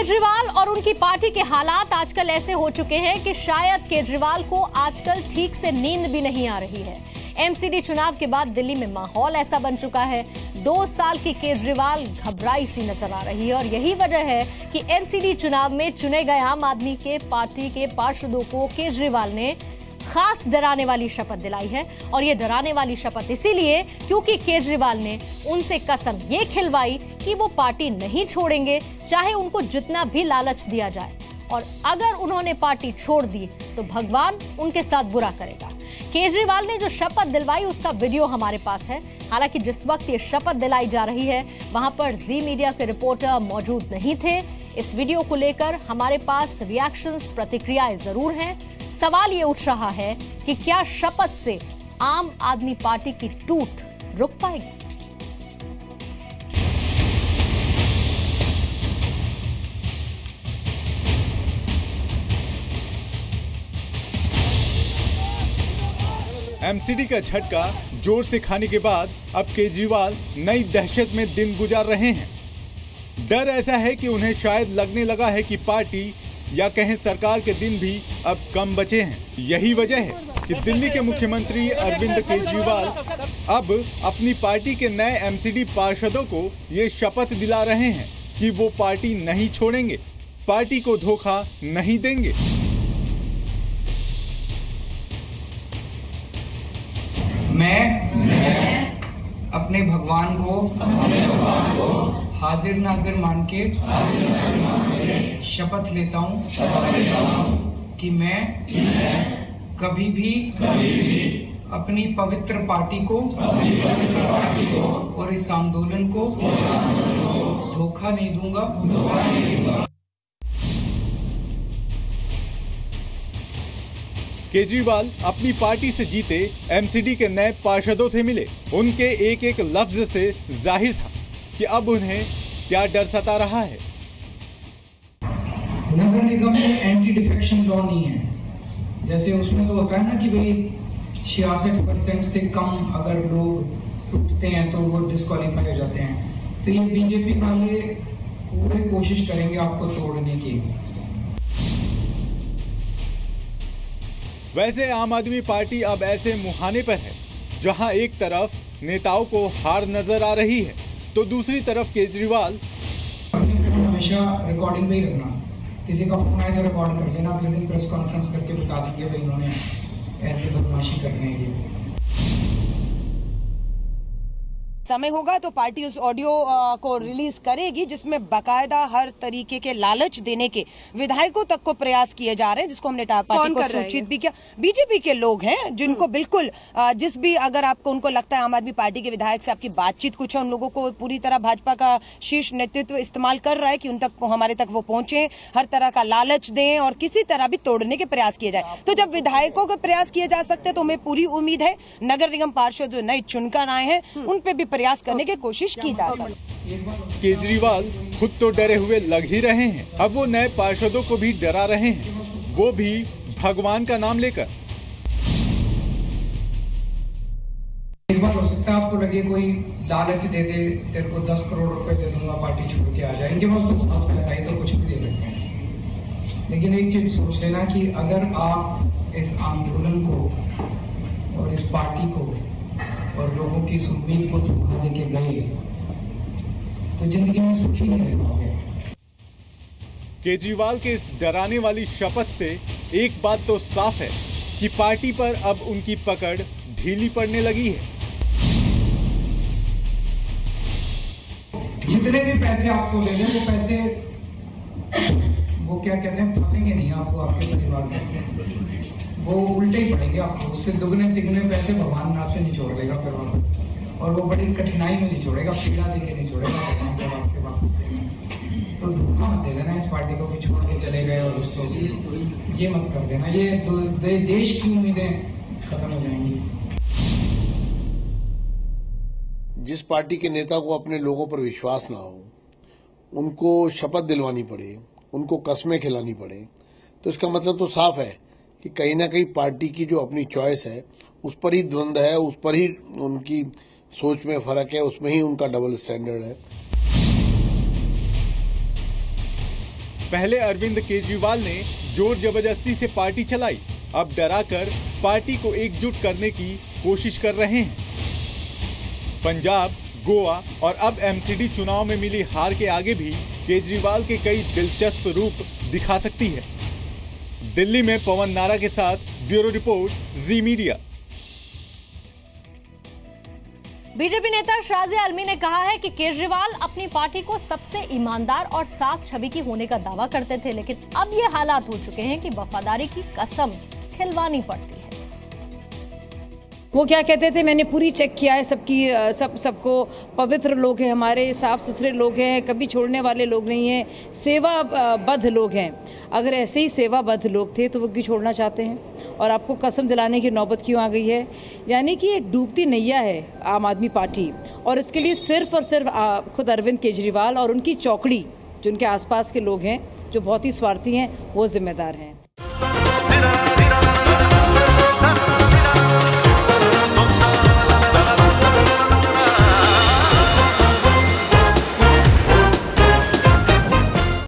केजरीवाल और उनकी पार्टी के हालात आजकल ऐसे हो चुके हैं कि शायद केजरीवाल को आजकल ठीक से नींद भी नहीं आ रही है। एमसीडी चुनाव के बाद दिल्ली में माहौल ऐसा बन चुका है। 2 साल की केजरीवाल घबराई सी नजर आ रही है और यही वजह है कि एमसीडी चुनाव में चुने गए आम आदमी के पार्टी के पार्षदों को केजरीवाल ने खास डराने वाली शपथ दिलाई है। और ये डराने वाली शपथ इसीलिए क्योंकि केजरीवाल ने उनसे कसम ये खिलवाई कि वो पार्टी नहीं छोड़ेंगे, चाहे उनको जितना भी लालच दिया जाए, और अगर उन्होंने पार्टी छोड़ दी तो भगवान उनके साथ बुरा करेगा। केजरीवाल ने जो शपथ दिलवाई उसका वीडियो हमारे पास है। हालांकि जिस वक्त ये शपथ दिलाई जा रही है वहां पर जी मीडिया के रिपोर्टर मौजूद नहीं थे। इस वीडियो को लेकर हमारे पास रिएक्शंस, प्रतिक्रियाएं जरूर हैं। सवाल ये उठ रहा है कि क्या शपथ से आम आदमी पार्टी की टूट रुक पाएगी? एमसीडी का झटका जोर से खाने के बाद अब केजरीवाल नई दहशत में दिन गुजार रहे हैं। डर ऐसा है कि उन्हें शायद लगने लगा है कि पार्टी या कहें सरकार के दिन भी अब कम बचे हैं। यही वजह है कि दिल्ली के मुख्यमंत्री अरविंद केजरीवाल अब अपनी पार्टी के नए एमसीडी पार्षदों को ये शपथ दिला रहे हैं कि वो पार्टी नहीं छोड़ेंगे, पार्टी को धोखा नहीं देंगे। मैं अपने भगवान को हाजिर नाजिर मान के शपथ लेता हूँ कि मैं कभी भी अपनी पवित्र पार्टी को और इस आंदोलन को धोखा नहीं दूंगा। केजरीवाल अपनी पार्टी से जीते एमसीडी के नए पार्षदों से मिले। उनके एक एक लफ्ज से जाहिर था कि अब उन्हें क्या डर सता रहा है। नगर निगम में एंटी डिफेक्शन लॉ नहीं है। जैसे उसमें तो होता है ना कि भाई 66% से कम अगर लोग टूटते हैं तो वो डिस्क्वालीफाई हो जाते हैं। तो ये बीजेपी वाले पूरी कोशिश करेंगे आपको तोड़ने की। वैसे आम आदमी पार्टी अब ऐसे मुहाने पर है जहां एक तरफ नेताओं को हार नजर आ रही है तो दूसरी तरफ केजरीवाल हमेशा रिकॉर्डिंग पे ही रखना। किसी का फोन आए तो रिकॉर्ड कर लेना, अगले दिन प्रेस कॉन्फ्रेंस करके बता देंगे भाई इन्होंने ऐसे बदमाशी करनी है। समय होगा तो पार्टी उस ऑडियो को रिलीज करेगी जिसमें बाकायदा हर तरीके के लालच देने के विधायकों तक को प्रयास किए जा रहे हैं, जिसको हमने पार्टी को सूचित भी किया। बीजेपी के लोग हैं जिनको बिल्कुल जिस भी अगर आपको उनको लगता है आम आदमी पार्टी के विधायक से आपकी बातचीत कुछ है, उन लोगों को पूरी तरह भाजपा का शीर्ष नेतृत्व इस्तेमाल कर रहा है कि उन तक हमारे तक वो पहुंचे, हर तरह का लालच दें और किसी तरह भी तोड़ने के प्रयास किए जाए। तो जब विधायकों के प्रयास किए जा सकते हैं तो हमें पूरी उम्मीद है नगर निगम पार्षद जो नए चुनकर आए हैं उन पे भी प्रयास करने की कोशिश की जा सकती है। केजरीवाल खुद तो डरे हुए लग ही रहे हैं, अब वो नए पार्षदों को भी डरा रहे हैं, वो भी भगवान का नाम लेकर। एक बार हो सकता है आपको लगे कोई लालच दे दे, तेरे को 10 करोड़ रुपए दे दूंगा पार्टी छोड़ के आ जाए, इनके पास तो बहुत पैसा है तो कुछ भी दे सकते हैं। लेकिन एक चीज सोच लेना कि अगर आप इस आंदोलन को और इस पार्टी को और लोगों की इस उम्मीद को धोखा देके गए तो जिंदगी में सुखी नहीं रह पाओगे। केजरीवाल के इस डराने वाली शपथ से एक बात तो साफ है कि पार्टी पर अब उनकी पकड़ ढीली पड़ने लगी है। जितने भी पैसे आपको दे दें वो पैसे वो क्या कहते हैं फटेंगे नहीं आपको, आपके परिवार में वो उल्टे ही पड़ेंगे आपको। उससे दुगने तिगने पैसे भगवान आपसे नहीं छोड़ देगा फिर वापस, और वो बड़ी कठिनाई में नहीं छोड़ेगा, पीड़ा देके नहीं छोड़ेगा भगवान को आपसे वापस देगा। तो धोखा मत दे देना इस पार्टी को भी छोड़ के चले गए और उससे ये मत कर देना, ये देश की उम्मीदें खत्म हो जाएंगी। जिस पार्टी के नेता को अपने लोगों पर विश्वास ना हो, उनको शपथ दिलवानी पड़े, उनको कस्में खिलानी पड़े, तो इसका मतलब तो साफ है कि कहीं ना कहीं पार्टी की जो अपनी चॉइस है उस पर ही द्वंद्व है, उस पर ही उनकी सोच में फर्क है, उसमें ही उनका डबल स्टैंडर्ड है। पहले अरविंद केजरीवाल ने जोर जबरदस्ती से पार्टी चलाई, अब डराकर पार्टी को एकजुट करने की कोशिश कर रहे हैं। पंजाब, गोवा और अब एमसीडी चुनाव में मिली हार के आगे भी केजरीवाल के कई दिलचस्प रूप दिखा सकती है। दिल्ली में पवन नारा के साथ ब्यूरो रिपोर्ट, जी मीडिया। बीजेपी नेता शाजिया आलमी ने कहा है कि केजरीवाल अपनी पार्टी को सबसे ईमानदार और साफ छवि की होने का दावा करते थे, लेकिन अब ये हालात हो चुके हैं कि वफादारी की कसम खिलवानी पड़ती है। वो क्या कहते थे, मैंने पूरी चेक किया है सबकी, सबको पवित्र लोग हैं, हमारे साफ सुथरे लोग हैं, कभी छोड़ने वाले लोग नहीं हैं, सेवाबद्ध लोग हैं। अगर ऐसे ही सेवाबद्ध लोग थे तो वो क्यों छोड़ना चाहते हैं? और आपको कसम दिलाने की नौबत क्यों आ गई है? यानी कि एक डूबती नैया है आम आदमी पार्टी, और इसके लिए सिर्फ और सिर्फ खुद अरविंद केजरीवाल और उनकी चौकड़ी, जो उनके आसपास के लोग हैं जो बहुत ही स्वार्थी हैं, वो जिम्मेदार हैं।